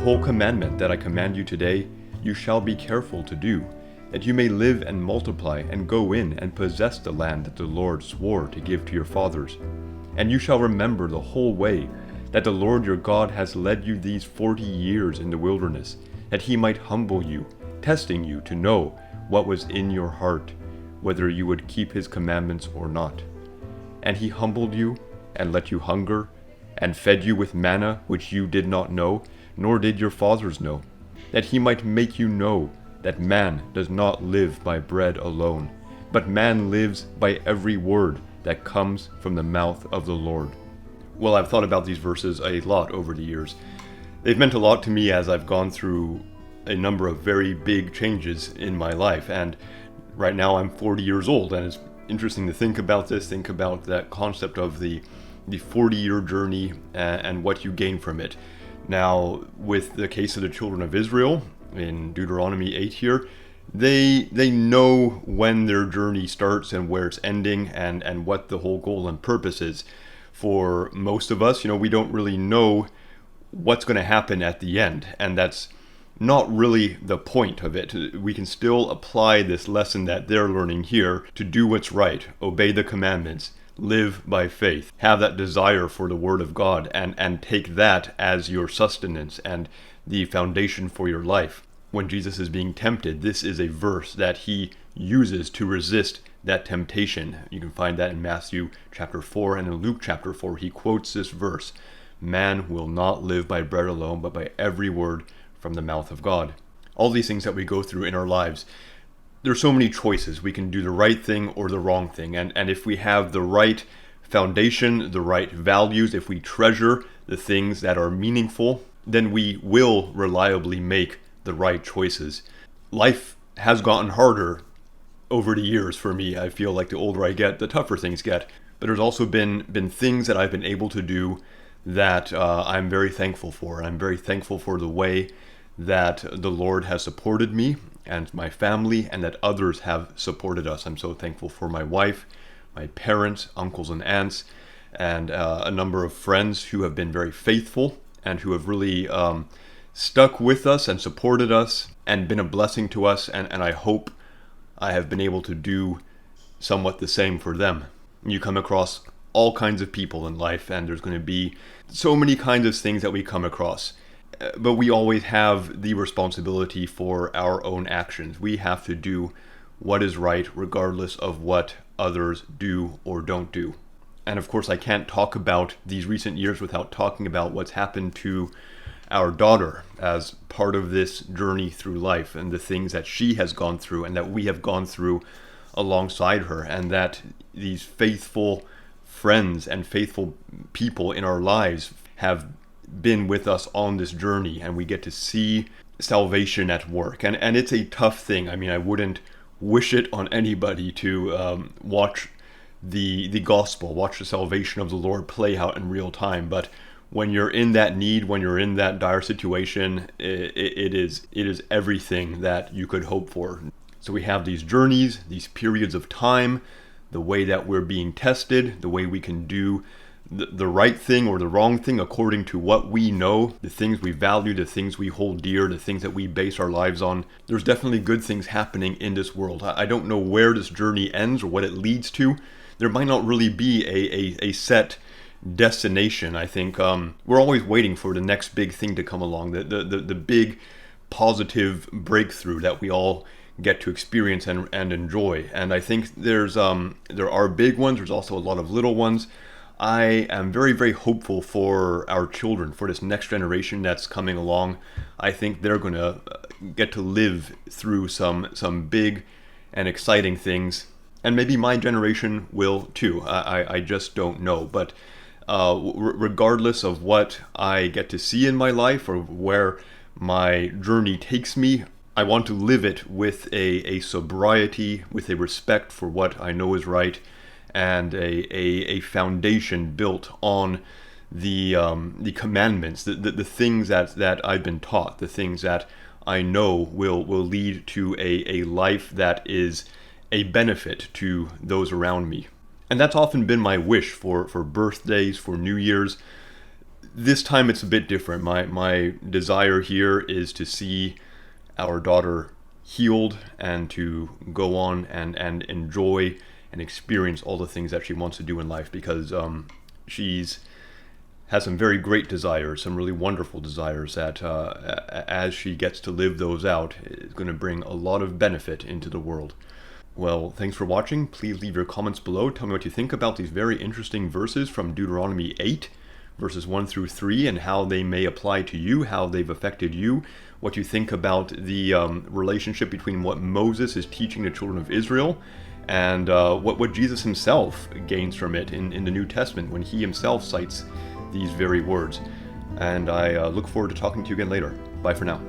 whole commandment that I command you today, you shall be careful to do, that you may live and multiply and go in and possess the land that the Lord swore to give to your fathers. And you shall remember the whole way that the Lord your God has led you these 40 years in the wilderness, that he might humble you, testing you to know what was in your heart, whether you would keep his commandments or not. And he humbled you and let you hunger, and fed you with manna which you did not know, nor did your fathers know, that he might make you know that man does not live by bread alone, but man lives by every word that comes from the mouth of the Lord. Well, I've thought about these verses a lot over the years. They've meant a lot to me as I've gone through a number of very big changes in my life, and right now I'm 40 years old, and it's interesting to think about that concept of the 40-year journey and what you gain from it. Now, with the case of the children of Israel, in Deuteronomy 8 here, they know when their journey starts and where it's ending and what the whole goal and purpose is. For most of us, we don't really know what's going to happen at the end, and that's not really the point of it. We can still apply this lesson that they're learning here to do what's right, obey the commandments, live by faith, have that desire for the Word of God, and take that as your sustenance and the foundation for your life. When Jesus is being tempted, this is a verse that he uses to resist that temptation. You can find that in Matthew chapter 4 and in Luke chapter 4. He quotes this verse, "Man will not live by bread alone, but by every word from the mouth of God." All these things that we go through in our lives, there's so many choices. We can do the right thing or the wrong thing. And if we have the right foundation, the right values, if we treasure the things that are meaningful, then we will reliably make the right choices. Life has gotten harder over the years for me. I feel like the older I get, the tougher things get. But there's also been things that I've been able to do that I'm very thankful for. And I'm very thankful for the way that the Lord has supported me and my family, and that others have supported us. I'm so thankful for my wife, my parents, uncles and aunts, and a number of friends who have been very faithful and who have really stuck with us and supported us and been a blessing to us, and I hope I have been able to do somewhat the same for them. You come across all kinds of people in life, and there's going to be so many kinds of things that we come across. But we always have the responsibility for our own actions. We have to do what is right regardless of what others do or don't do. And of course, I can't talk about these recent years without talking about what's happened to our daughter as part of this journey through life, and the things that she has gone through and that we have gone through alongside her, and that these faithful friends and faithful people in our lives have been with us on this journey, and we get to see salvation at work. And it's a tough thing. I mean, I wouldn't wish it on anybody to watch the gospel, watch the salvation of the Lord play out in real time. But when you're in that need, when you're in that dire situation, it is everything that you could hope for. So we have these journeys, these periods of time, the way that we're being tested, the way we can do the right thing or the wrong thing according to what we know, the things we value, the things we hold dear, the things that we base our lives on. There's definitely good things happening in this world. I don't know where this journey ends or what it leads to. There might not really be a set destination. I think we're always waiting for the next big thing to come along, the big positive breakthrough that we all get to experience and enjoy. And I think there are big ones. There's also a lot of little ones. I am very, very hopeful for our children, for this next generation that's coming along. I think they're going to get to live through some big and exciting things. And maybe my generation will too. I just don't know. But regardless of what I get to see in my life or where my journey takes me, I want to live it with a sobriety, with a respect for what I know is right, and a foundation built on the commandments, the things that I've been taught, the things that I know will lead to a life that is a benefit to those around me. And that's often been my wish for birthdays, for New Year's. This time it's a bit different. My desire here is to see our daughter healed and to go on and enjoy and experience all the things that she wants to do in life, because she's has some very great desires, some really wonderful desires that as she gets to live those out, is going to bring a lot of benefit into the world. Well, thanks for watching. Please leave your comments below. Tell me what you think about these very interesting verses from Deuteronomy 8, verses 1 through 3, and how they may apply to you, how they've affected you, what you think about the relationship between what Moses is teaching the children of Israel and what Jesus himself gains from it in the New Testament when he himself cites these very words. And I look forward to talking to you again later. Bye for now.